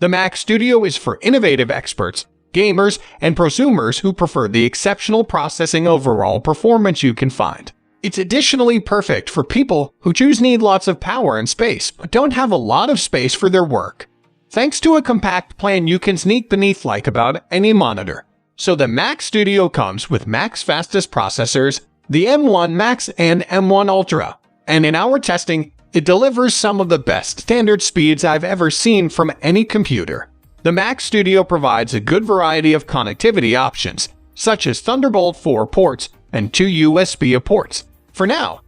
The Mac Studio is for innovative experts, gamers, and prosumers who prefer the exceptional processing overall performance you can find. It's additionally perfect for people who need lots of power and space but don't have a lot of space for their work. Thanks to a compact plan you can sneak beneath like about any monitor. So the Mac Studio comes with Mac's fastest processors, the M1 Max and M1 Ultra, and in our testing, it delivers some of the best standard speeds I've ever seen from any computer. The Mac Studio provides a good variety of connectivity options, such as Thunderbolt 4 ports and 2 USB ports. For now,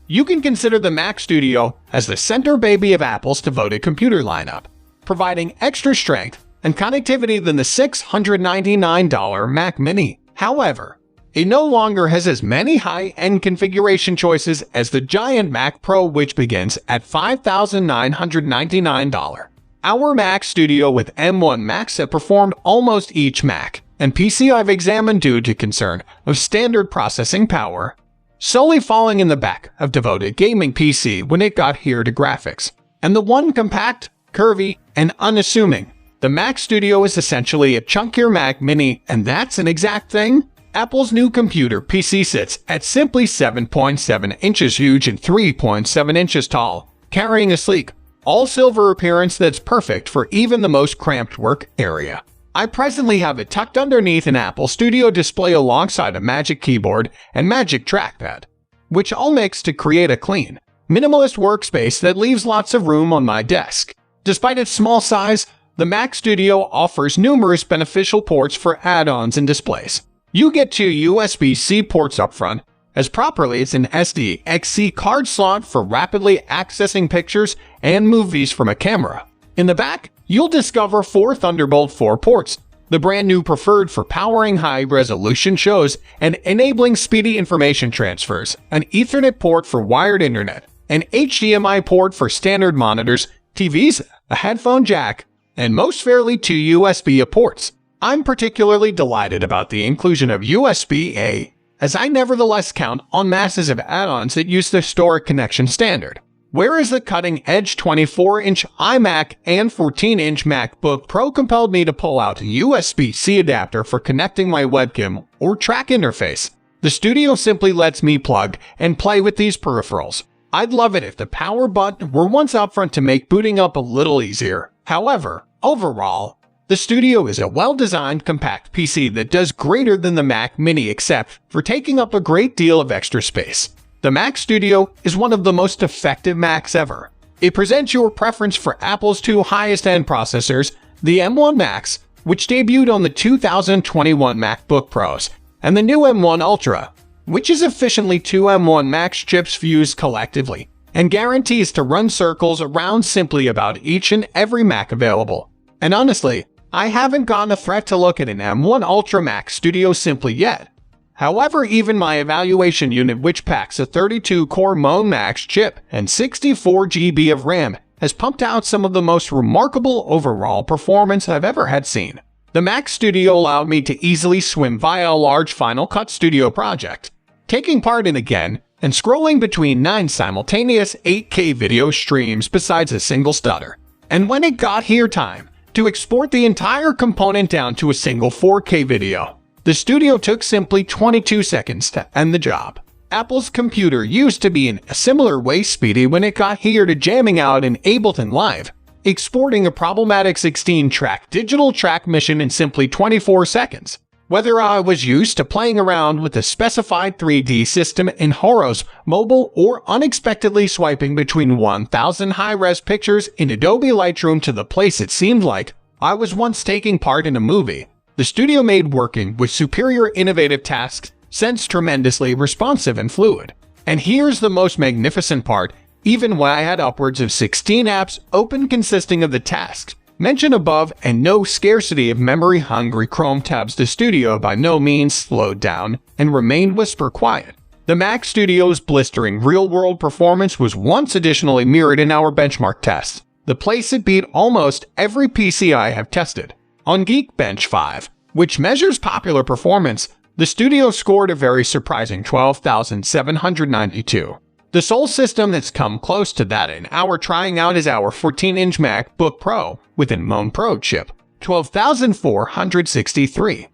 you can consider the Mac Studio as the center baby of Apple's devoted computer lineup, providing extra strength and connectivity than the $699 Mac Mini. However, it no longer has as many high-end configuration choices as the giant Mac Pro, which begins at $5,999. Our Mac Studio with M1 Max have performed almost each Mac and PC I've examined due to concern of standard processing power, solely falling in the back of devoted gaming PC when it got here to graphics. And the one compact, curvy, and unassuming. The Mac Studio is essentially a chunkier Mac Mini, and that's an exact thing. Apple's new computer PC sits at simply 7.7 inches huge and 3.7 inches tall, carrying a sleek, all-silver appearance that's perfect for even the most cramped work area. I presently have it tucked underneath an Apple Studio display alongside a Magic Keyboard and Magic Trackpad, which all mix to create a clean, minimalist workspace that leaves lots of room on my desk. Despite its small size, the Mac Studio offers numerous beneficial ports for add-ons and displays. You get 2 USB-C ports up front, as properly as an SD/XC card slot for rapidly accessing pictures and movies from a camera. In the back, you'll discover 4 Thunderbolt 4 ports, the brand new preferred for powering high-resolution shows and enabling speedy information transfers, an Ethernet port for wired internet, an HDMI port for standard monitors, TVs, a headphone jack, and most fairly 2 USB ports. I'm particularly delighted about the inclusion of USB-A, as I nevertheless count on masses of add-ons that use the historic connection standard. Whereas the cutting-edge 24-inch iMac and 14-inch MacBook Pro compelled me to pull out a USB-C adapter for connecting my webcam or track interface, the Studio simply lets me plug and play with these peripherals. I'd love it if the power button were once up front to make booting up a little easier. However, overall, the Studio is a well-designed compact PC that does greater than the Mac Mini except for taking up a great deal of extra space. The Mac Studio is one of the most effective Macs ever. It presents your preference for Apple's 2 highest-end processors, the M1 Max, which debuted on the 2021 MacBook Pros, and the new M1 Ultra, which is efficiently 2 M1 Max chips fused collectively, and guarantees to run circles around simply about each and every Mac available. And honestly, I haven't gotten a threat to look at an M1 Ultra Mac Studio simply yet. However, even my evaluation unit, which packs a 32-core M1 Max chip and 64 GB of RAM, has pumped out some of the most remarkable overall performance I've ever had seen. The Mac Studio allowed me to easily swim via a large Final Cut Studio project, taking part in again and scrolling between 9 simultaneous 8K video streams besides a single stutter. And when it got here time to export the entire component down to a single 4K video, the Studio took simply 22 seconds to end the job. Apple's computer used to be in a similar way speedy when it got here to jamming out in Ableton Live, exporting a problematic 16-track digital track mission in simply 24 seconds. Whether I was used to playing around with the specified 3D system in Horus Mobile or unexpectedly swiping between 1,000 high-res pictures in Adobe Lightroom to the place it seemed like I was once taking part in a movie, the Studio made working with superior innovative tasks sense tremendously responsive and fluid. And here's the most magnificent part: even when I had upwards of 16 apps open consisting of the tasks mentioned above and no scarcity of memory-hungry Chrome tabs, the Studio by no means slowed down and remained whisper quiet. The Mac Studio's blistering real-world performance was once additionally mirrored in our benchmark tests, the place it beat almost every PC I have tested. On Geekbench 5, which measures popular performance, the Studio scored a very surprising 12,792. The sole system that's come close to that in our trying out is our 14-inch MacBook Pro with an M1 Pro chip, 12,463.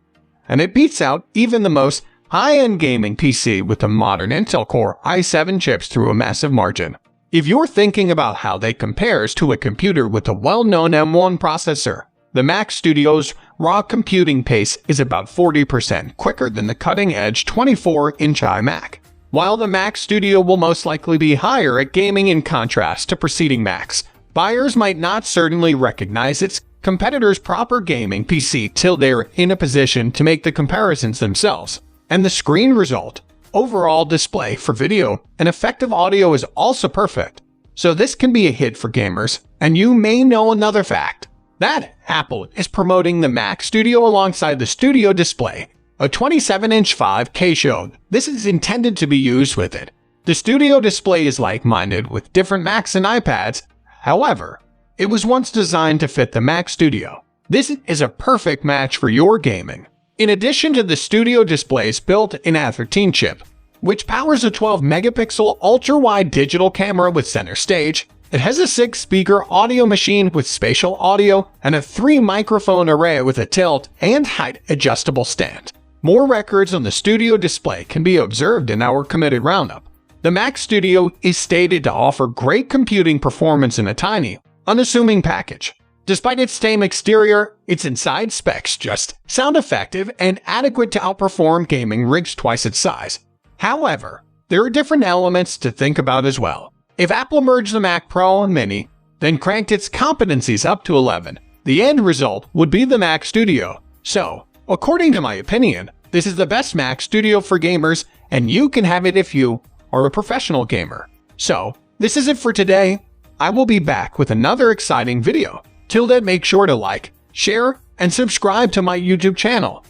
And it beats out even the most high-end gaming PC with the modern Intel Core i7 chips through a massive margin. If you're thinking about how they compares to a computer with a well-known M1 processor, the Mac Studio's raw computing pace is about 40% quicker than the cutting-edge 24-inch iMac. While the Mac Studio will most likely be higher at gaming in contrast to preceding Macs, buyers might not certainly recognize its competitor's proper gaming PC till they're in a position to make the comparisons themselves. And the screen result, overall display for video and effective audio is also perfect. So this can be a hit for gamers. And you may know another fact, that Apple is promoting the Mac Studio alongside the Studio Display, a 27-inch 5K show. This is intended to be used with it. The Studio Display is like-minded with different Macs and iPads. However, it was once designed to fit the Mac Studio. This is a perfect match for your gaming. In addition to the Studio Display's built-in A13 chip, which powers a 12-megapixel ultra-wide digital camera with center stage, it has a 6-speaker audio machine with spatial audio and a 3-microphone array with a tilt and height adjustable stand. More records on the Studio Display can be observed in our committed roundup. The Mac Studio is stated to offer great computing performance in a tiny, unassuming package. Despite its tame exterior, its inside specs just sound effective and adequate to outperform gaming rigs twice its size. However, there are different elements to think about as well. If Apple merged the Mac Pro and Mini, then cranked its competencies up to 11, the end result would be the Mac Studio. So, according to my opinion, this is the best Mac Studio for gamers, and you can have it if you are a professional gamer. So, this is it for today. I will be back with another exciting video. Till then, make sure to like, share, and subscribe to my YouTube channel.